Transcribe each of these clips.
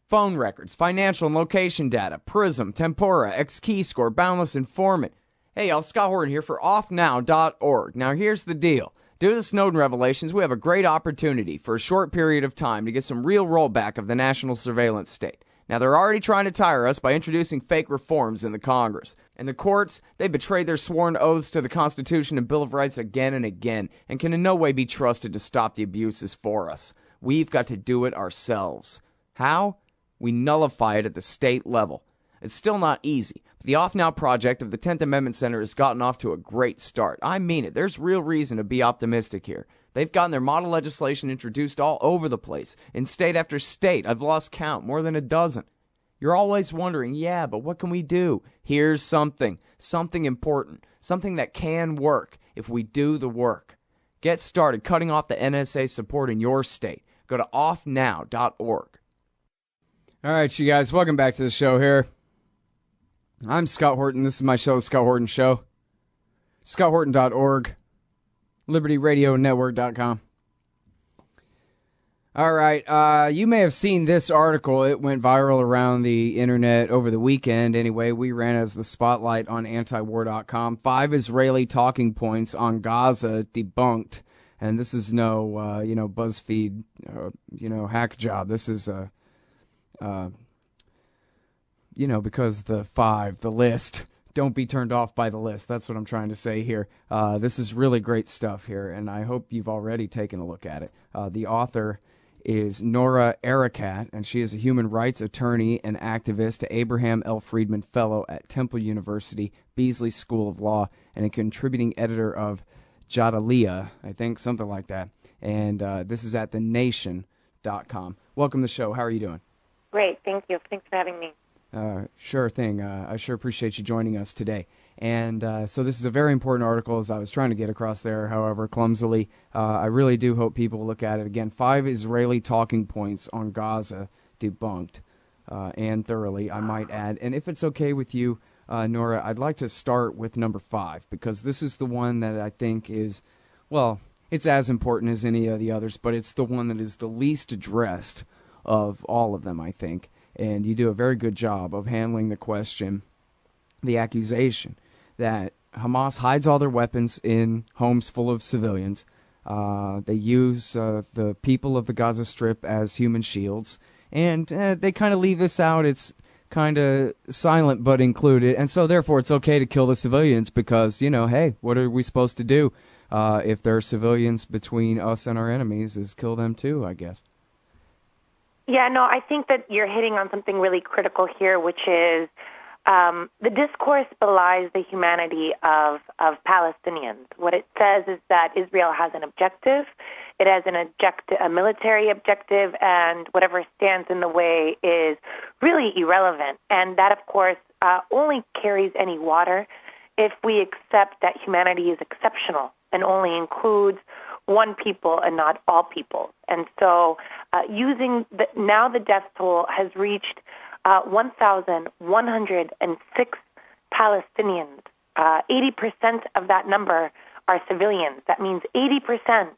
phone records, financial and location data, Prism, Tempora, X-Keyscore, Boundless Informant. Hey, y'all, Scott Horton here for offnow.org. Now, here's the deal. Due to the Snowden revelations, we have a great opportunity for a short period of time to get some real rollback of the national surveillance state. Now, they're already trying to tire us by introducing fake reforms in the Congress. And the courts, they betrayed their sworn oaths to the Constitution and Bill of Rights again and again, and can in no way be trusted to stop the abuses for us. We've got to do it ourselves. How? We nullify it at the state level. It's still not easy, but the Off Now project of the 10th Amendment Center has gotten off to a great start. I mean it. There's real reason to be optimistic here. They've gotten their model legislation introduced all over the place, in state after state. I've lost count, more than a dozen. You're always wondering, yeah, but what can we do? Here's something important, something that can work if we do the work. Get started cutting off the NSA support in your state. Go to offnow.org. All right, you guys, welcome back to the show here. I'm Scott Horton. This is my show, The Scott Horton Show. ScottHorton.org. LibertyRadioNetwork.com. All right, you may have seen this article. It went viral around the internet over the weekend. Anyway, we ran it as the spotlight on antiwar.com. 5 Israeli talking points on Gaza debunked. And this is no, BuzzFeed, hack job. This is, because the list, don't be turned off by the list. That's what I'm trying to say here. This is really great stuff here, and I hope you've already taken a look at it. The author is Noura Erakat, and she is a human rights attorney and activist, a Abraham L. Friedman Fellow at Temple University, Beasley School of Law, and a contributing editor of Jadaliyah, I think, something like that. And this is at thenation.com. Welcome to the show. How are you doing? Great, thank you. Thanks for having me. Sure thing. I sure appreciate you joining us today. And so this is a very important article, as I was trying to get across there, however, clumsily. I really do hope people look at it. Again, 5 Israeli talking points on Gaza debunked, and thoroughly, I might add. And if it's okay with you, Noura, I'd like to start with number 5, because this is the one that I think is, well, it's as important as any of the others, but it's the one that is the least addressed of all of them, I think. And you do a very good job of handling the question, the accusation, that Hamas hides all their weapons in homes full of civilians. They use the people of the Gaza Strip as human shields. And they kind of leave this out. It's kind of silent but included. And so, therefore, it's okay to kill the civilians because, hey, what are we supposed to do if there are civilians between us and our enemies is kill them too, I guess. Yeah, no, I think that you're hitting on something really critical here, which is the discourse belies the humanity of Palestinians. What it says is that Israel has an objective. It has a military objective, and whatever stands in the way is really irrelevant. And that, of course, only carries any water if we accept that humanity is exceptional and only includes one people and not all people. And so now the death toll has reached 1,106 Palestinians. 80% of that number are civilians. That means 80%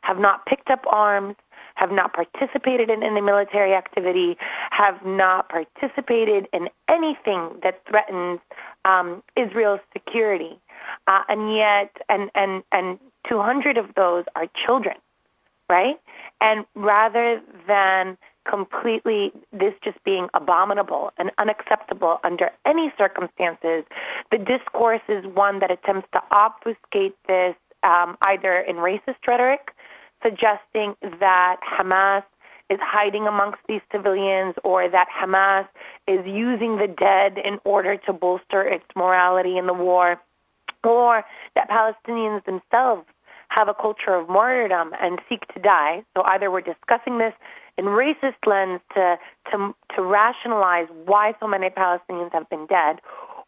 have not picked up arms, have not participated in any military activity, have not participated in anything that threatens Israel's security. And yet, and 200 of those are children, right? And rather than completely this just being abominable and unacceptable under any circumstances, the discourse is one that attempts to obfuscate this either in racist rhetoric, suggesting that Hamas is hiding amongst these civilians or that Hamas is using the dead in order to bolster its morality in the war, or that Palestinians themselves have a culture of martyrdom and seek to die. So either we're discussing this in racist lens to rationalize why so many Palestinians have been dead,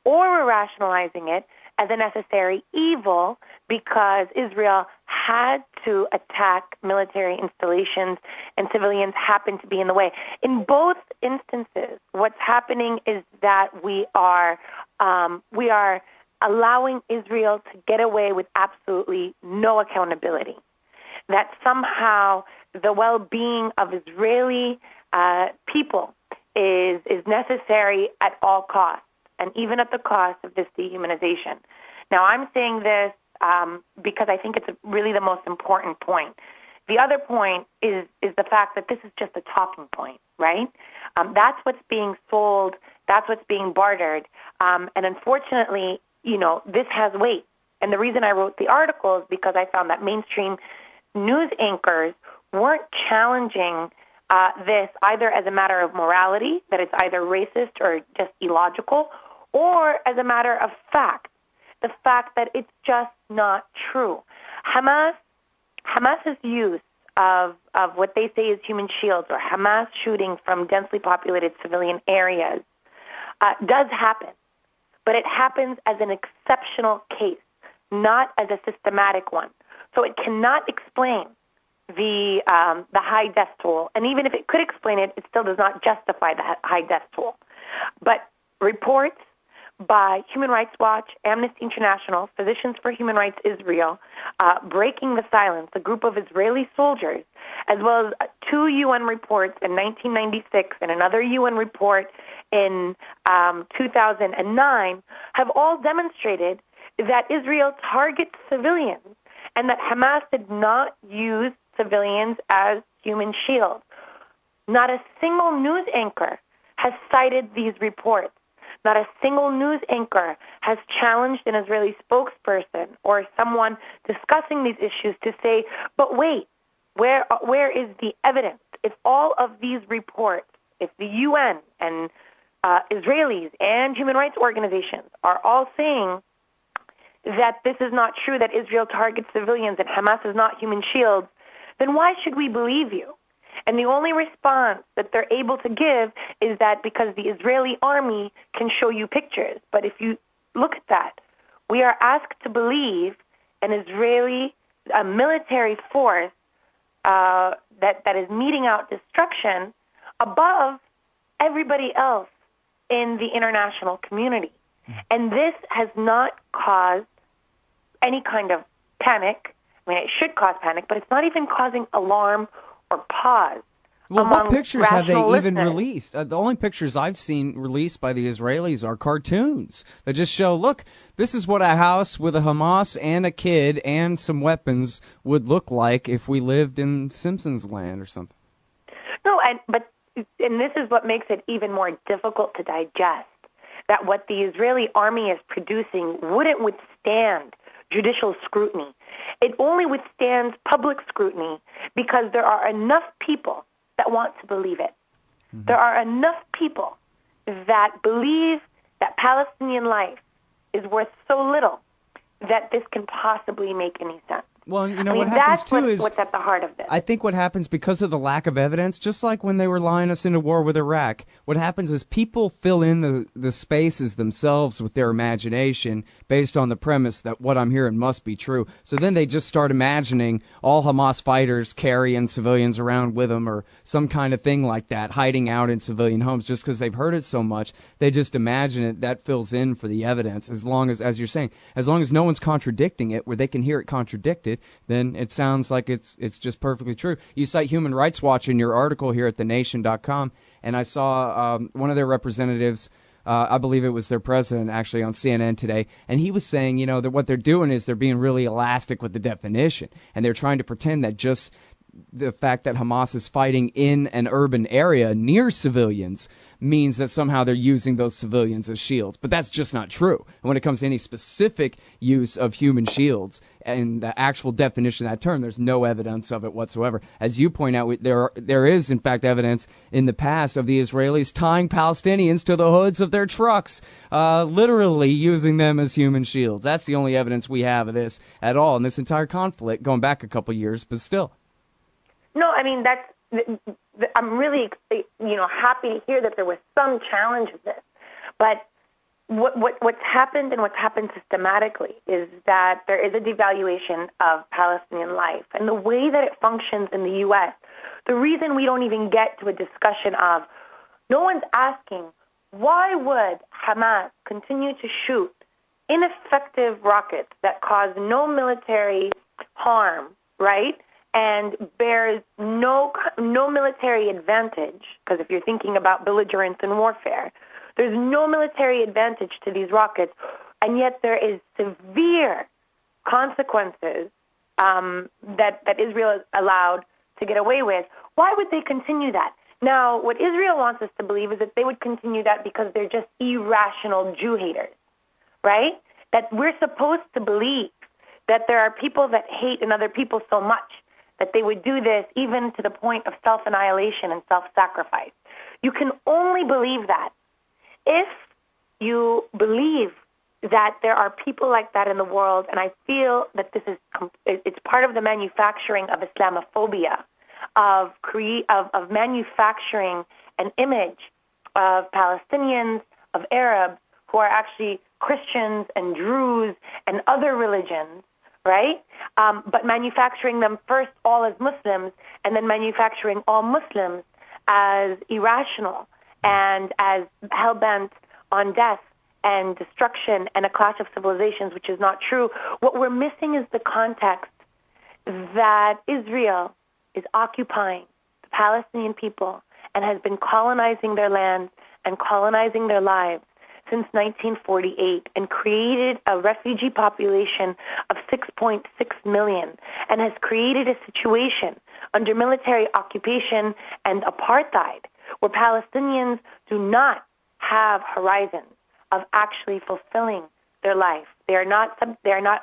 or we're rationalizing it as a necessary evil because Israel had to attack military installations and civilians happened to be in the way. In both instances, what's happening is that we are allowing Israel to get away with absolutely no accountability, that somehow the well-being of Israeli people is necessary at all costs, and even at the cost of this dehumanization. Now, I'm saying this because I think it's really the most important point. The other point is the fact that this is just a talking point, right? That's what's being sold. That's what's being bartered. And unfortunately, this has weight. And the reason I wrote the article is because I found that mainstream news anchors weren't challenging this either as a matter of morality, that it's either racist or just illogical, or as a matter of fact, the fact that it's just not true. Hamas's use of what they say is human shields, or Hamas shooting from densely populated civilian areas, does happen. But it happens as an exceptional case, not as a systematic one. So it cannot explain the high death toll. And even if it could explain it, it still does not justify the high death toll. But reports by Human Rights Watch, Amnesty International, Physicians for Human Rights Israel, Breaking the Silence, a group of Israeli soldiers, as well as 2 UN reports in 1996 and another UN report in 2009, have all demonstrated that Israel targets civilians and that Hamas did not use civilians as human shields. Not a single news anchor has cited these reports. Not a single news anchor has challenged an Israeli spokesperson or someone discussing these issues to say, but wait, where is the evidence? If all of these reports, if the UN and Israelis and human rights organizations are all saying that this is not true, that Israel targets civilians and Hamas is not human shields, then why should we believe you? And the only response that they're able to give is that because the Israeli army can show you pictures. But if you look at that, we are asked to believe an Israeli military force that is meting out destruction above everybody else in the international community. And this has not caused any kind of panic. I mean, it should cause panic, but it's not even causing alarm or pause. Well, what pictures have they even listeners. released? The only pictures I've seen released by the Israelis are cartoons that just show, look, this is what a house with a Hamas and a kid and some weapons would look like if we lived in Simpsons land or something. No, and this is what makes it even more difficult to digest, that what the Israeli army is producing wouldn't withstand judicial scrutiny. It only withstands public scrutiny because there are enough people that want to believe it. Mm-hmm. There are enough people that believe that Palestinian life is worth so little that this can possibly make any sense. Well, what happens too is what's at the heart of this. I think what happens because of the lack of evidence, just like when they were lying us into war with Iraq, what happens is people fill in the spaces themselves with their imagination based on the premise that what I'm hearing must be true. So then they just start imagining all Hamas fighters carrying civilians around with them or some kind of thing like that, hiding out in civilian homes just because they've heard it so much. They just imagine it. That fills in for the evidence as long as you're saying, as long as no one's contradicting it where they can hear it contradicted, then it sounds like it's just perfectly true. You cite Human Rights Watch in your article here at thenation.com, and I saw one of their representatives, I believe it was their president actually on CNN today, and he was saying, that what they're doing is they're being really elastic with the definition, and they're trying to pretend that just the fact that Hamas is fighting in an urban area near civilians means that somehow they're using those civilians as shields. But that's just not true. And when it comes to any specific use of human shields and the actual definition of that term, there's no evidence of it whatsoever. As you point out, there is, in fact, evidence in the past of the Israelis tying Palestinians to the hoods of their trucks, literally using them as human shields. That's the only evidence we have of this at all in this entire conflict, going back a couple years, but still. No, I mean, I'm really, happy to hear that there was some challenge of this. But what's happened and what's happened systematically is that there is a devaluation of Palestinian life. And the way that it functions in the U.S., the reason we don't even get to a discussion of, no one's asking, why would Hamas continue to shoot ineffective rockets that cause no military harm, right? and bears no military advantage, because if you're thinking about belligerence and warfare, there's no military advantage to these rockets, and yet there is severe consequences that Israel is allowed to get away with. Why would they continue that? Now, what Israel wants us to believe is that they would continue that because they're just irrational Jew haters, right? That we're supposed to believe that there are people that hate another people so much that they would do this even to the point of self-annihilation and self-sacrifice. You can only believe that if you believe that there are people like that in the world, and I feel that it's part of the manufacturing of Islamophobia, of manufacturing an image of Palestinians, of Arabs, who are actually Christians and Druze and other religions, right? But manufacturing them first all as Muslims, and then manufacturing all Muslims as irrational and as hell-bent on death and destruction and a clash of civilizations, which is not true. What we're missing is the context that Israel is occupying the Palestinian people and has been colonizing their lands and colonizing their lives since 1948 and created a refugee population of 6.6 million and has created a situation under military occupation and apartheid where Palestinians do not have horizons of actually fulfilling their life. They are not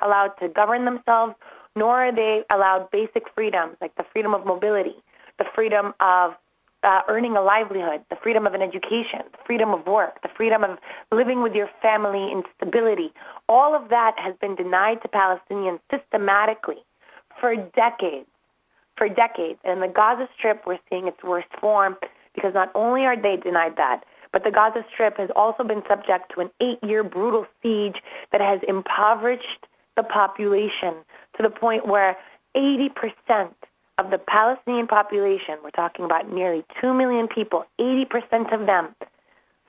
allowed to govern themselves, nor are they allowed basic freedoms like the freedom of mobility, the freedom of earning a livelihood, the freedom of an education, the freedom of work, the freedom of living with your family in stability. All of that has been denied to Palestinians systematically for decades. For decades. And in the Gaza Strip, we're seeing its worst form because not only are they denied that, but the Gaza Strip has also been subject to an 8-year brutal siege that has impoverished the population to the point where 80% of the Palestinian population, we're talking about nearly 2 million people, 80% of them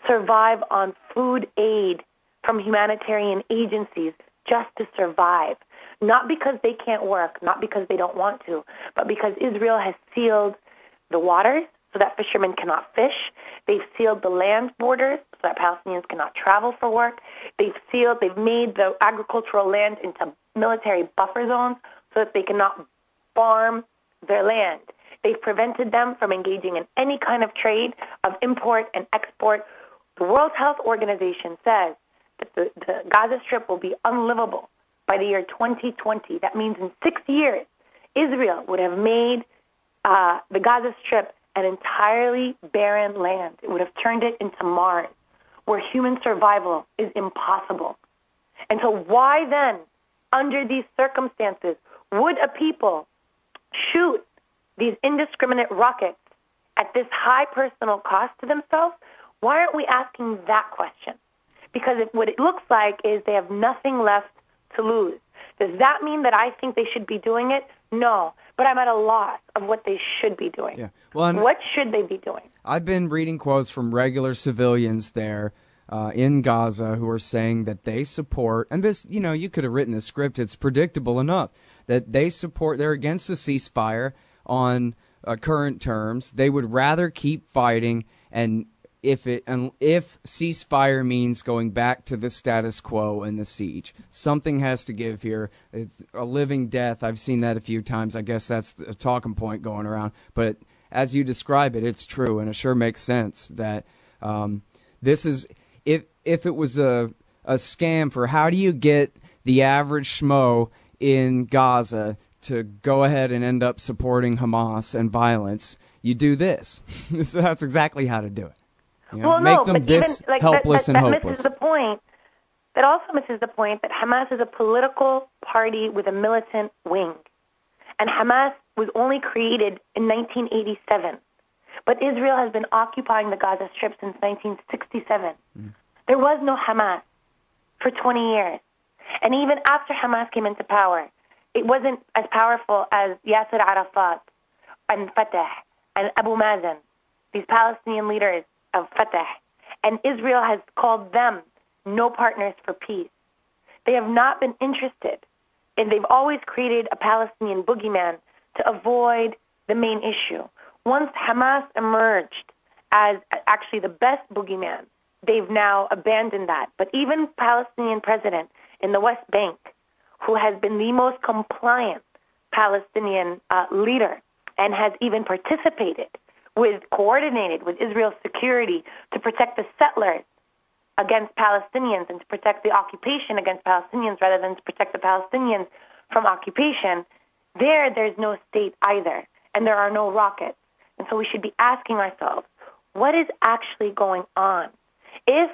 survive on food aid from humanitarian agencies just to survive. Not because they can't work, not because they don't want to, but because Israel has sealed the waters so that fishermen cannot fish. They've sealed the land borders so that Palestinians cannot travel for work. They've made the agricultural land into military buffer zones so that they cannot farm their land. They've prevented them from engaging in any kind of trade of import and export. The World Health Organization says that the Gaza Strip will be unlivable by the year 2020. That means in 6 years, Israel would have made the Gaza Strip an entirely barren land. It would have turned it into Mars, where human survival is impossible. And so why then, under these circumstances, would a people shoot these indiscriminate rockets at this high personal cost to themselves? Why aren't we asking that question? Because what it looks like is they have nothing left to lose. Does that mean that I think they should be doing it? No, but I'm at a loss of what they should be doing. Yeah. Well, what should they be doing? I've been reading quotes from regular civilians there in Gaza who are saying that they support, and this, you could have written the script, it's predictable enough, that they're against the ceasefire on current terms. They would rather keep fighting, and if ceasefire means going back to the status quo and the siege, something has to give here. It's a living death. I've seen that a few times. I guess that's a talking point going around. But as you describe it, it's true, and it sure makes sense that this is, if it was a scam for how do you get the average schmo in Gaza to go ahead and end up supporting Hamas and violence, you do this. So that's exactly how to do it. Make them helpless and hopeless. Misses the point. That also misses the point that Hamas is a political party with a militant wing. And Hamas was only created in 1987. But Israel has been occupying the Gaza Strip since 1967. There was no Hamas for 20 years. And even after Hamas came into power, it wasn't as powerful as Yasser Arafat and Fatah and Abu Mazen, these Palestinian leaders of Fatah. And Israel has called them no partners for peace. They have not been interested, and they've always created a Palestinian boogeyman to avoid the main issue. Once Hamas emerged as actually the best boogeyman, they've now abandoned that. But even Palestinian president in the West Bank, who has been the most compliant Palestinian leader and has even coordinated with Israel's security to protect the settlers against Palestinians and to protect the occupation against Palestinians rather than to protect the Palestinians from occupation, there's no state either, and there are no rockets. And so we should be asking ourselves, what is actually going on? If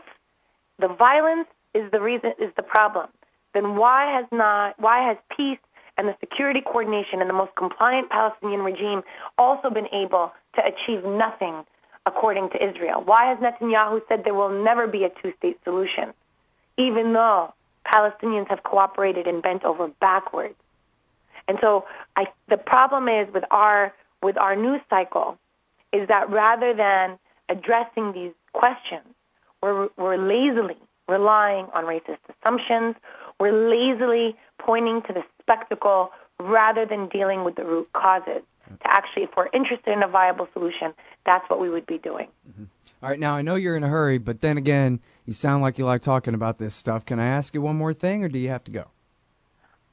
the violence is the problem, then why has peace and the security coordination and the most compliant Palestinian regime also been able to achieve nothing according to Israel? Why has Netanyahu said there will never be a two-state solution, even though Palestinians have cooperated and bent over backwards? And so the problem is with our news cycle is that rather than addressing these questions, we're lazily relying on racist assumptions. We're lazily pointing to the spectacle rather than dealing with the root causes. To actually, if we're interested in a viable solution, that's what we would be doing. Mm-hmm. All right, now I know you're in a hurry, but then again, you sound like you like talking about this stuff. Can I ask you one more thing, or do you have to go?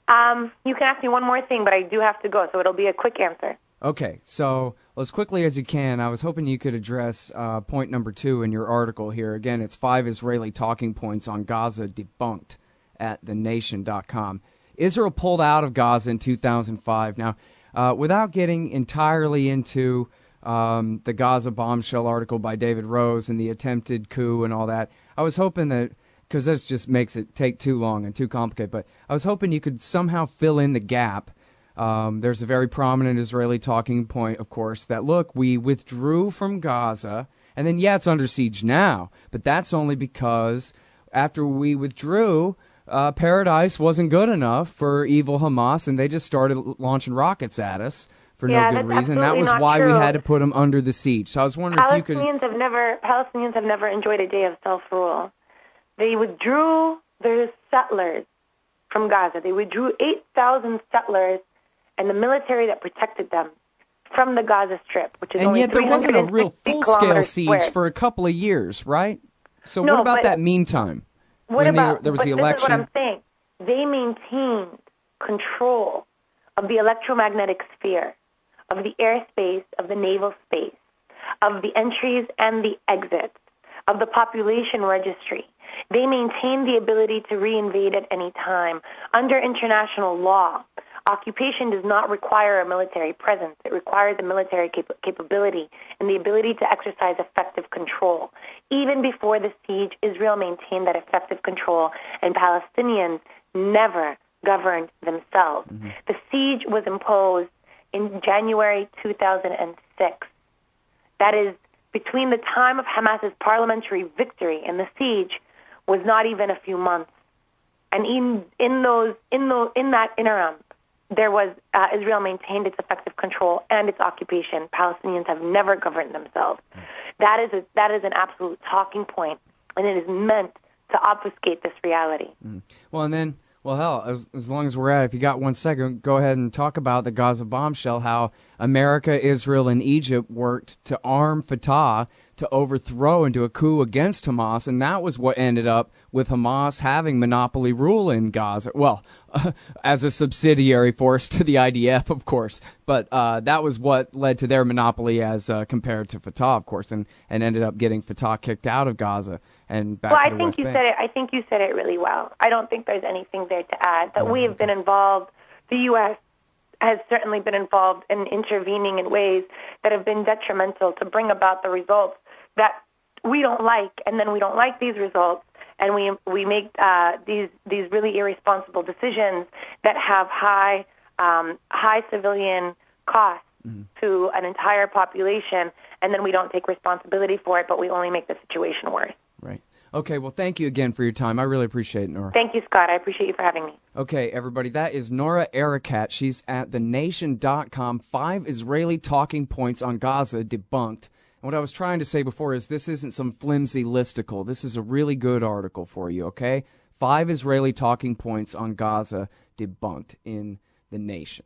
You can ask me one more thing, but I do have to go, so it'll be a quick answer. Okay, so as quickly as you can, I was hoping you could address point number 2 in your article here. Again, it's 5 Israeli talking points on Gaza debunked at thenation.com. Israel pulled out of Gaza in 2005. Now, without getting entirely into the Gaza bombshell article by David Rose and the attempted coup and all that, I was hoping that, because this just makes it take too long and too complicated, but I was hoping you could somehow fill in the gap. There's a very prominent Israeli talking point, of course, that, look, we withdrew from Gaza, and then, yeah, it's under siege now, but that's only because after we withdrew, paradise wasn't good enough for evil Hamas, and they just started launching rockets at us for no good reason. That was why we had to put them under the siege. So I was wondering if you could... Palestinians have never enjoyed a day of self-rule. They withdrew their settlers from Gaza. They withdrew 8,000 settlers and the military that protected them from the Gaza Strip, which is and only yet there wasn't a real full-scale siege square. for a couple of years, right? So No, what about but that meantime? What when about there was the election? This is what I'm saying. They maintained control of the electromagnetic sphere, of the airspace, of the naval space, of the entries and the exits, of the population registry. They maintained the ability to reinvade at any time. Under international law, occupation does not require a military presence. It requires a military capability and the ability to exercise effective control. Even before the siege, Israel maintained that effective control, and Palestinians never governed themselves. Mm-hmm. The siege was imposed in January 2006. That is, between the time of Hamas's parliamentary victory and the siege was not even a few months. And in that interim, there was Israel maintained its effective control and its occupation. Palestinians have never governed themselves. That is an absolute talking point, and it is meant to obfuscate this reality. Well, and then, hell, as long as we're at it, if you got 1 second, go ahead and talk about the Gaza bombshell, how America, Israel, and Egypt worked to arm Fatah to overthrow and do a coup against Hamas, and that was what ended up with Hamas having monopoly rule in Gaza. Well, as a subsidiary force to the IDF, of course, but that was what led to their monopoly as compared to Fatah, of course, and ended up getting Fatah kicked out of Gaza and back to the West Bank. I think you said it really well. I don't think there's anything there to add. That we have been involved, the U.S. has certainly been involved in intervening in ways that have been detrimental to bring about the results that we don't like, and then we don't like these results, and we make these really irresponsible decisions that have high civilian costs to an entire population, and then we don't take responsibility for it, but we only make the situation worse. Right. Okay, well, thank you again for your time. I really appreciate it, Noura. Thank you, Scott. I appreciate you for having me. Okay, everybody, that is Noura Erakat. She's at thenation.com. 5 Israeli talking points on Gaza debunked. And what I was trying to say before is this isn't some flimsy listicle. This is a really good article for you, okay? 5 Israeli talking points on Gaza debunked in The Nation.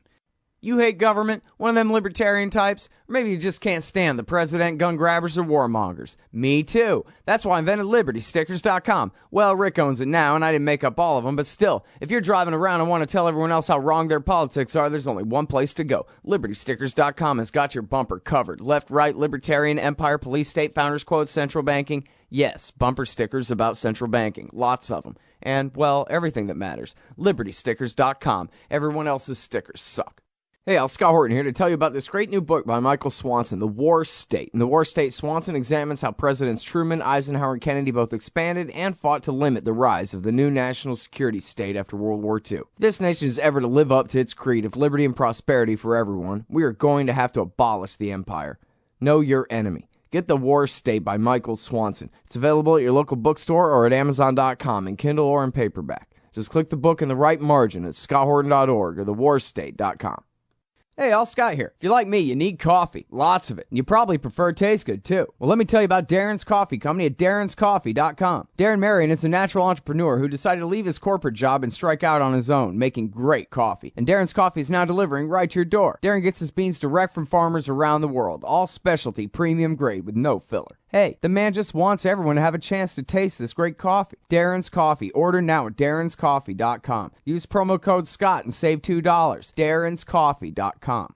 You hate government? One of them libertarian types? Or maybe you just can't stand the president, gun grabbers, or warmongers. Me too. That's why I invented LibertyStickers.com. Well, Rick owns it now, and I didn't make up all of them, but still, if you're driving around and want to tell everyone else how wrong their politics are, there's only one place to go. LibertyStickers.com has got your bumper covered. Left, right, libertarian, empire, police, state, founders quotes, central banking. Yes, bumper stickers about central banking. Lots of them. And, well, everything that matters. LibertyStickers.com. Everyone else's stickers suck. Hey, Scott Horton here to tell you about this great new book by Michael Swanson, The War State. In The War State, Swanson examines how Presidents Truman, Eisenhower, and Kennedy both expanded and fought to limit the rise of the new national security state after World War II. If this nation is ever to live up to its creed of liberty and prosperity for everyone, we are going to have to abolish the empire. Know your enemy. Get The War State by Michael Swanson. It's available at your local bookstore or at Amazon.com in Kindle or in paperback. Just click the book in the right margin at scotthorton.org or thewarstate.com. Hey, Scott here. If you're like me, you need coffee. Lots of it. And you probably prefer it tastes good, too. Well, let me tell you about Darren's Coffee Company at darrenscoffee.com. Darren Marion is a natural entrepreneur who decided to leave his corporate job and strike out on his own, making great coffee. And Darren's Coffee is now delivering right to your door. Darren gets his beans direct from farmers around the world. All specialty, premium grade with no filler. Hey, the man just wants everyone to have a chance to taste this great coffee. Darren's Coffee. Order now at darrenscoffee.com. Use promo code SCOTT and save $2. darrenscoffee.com.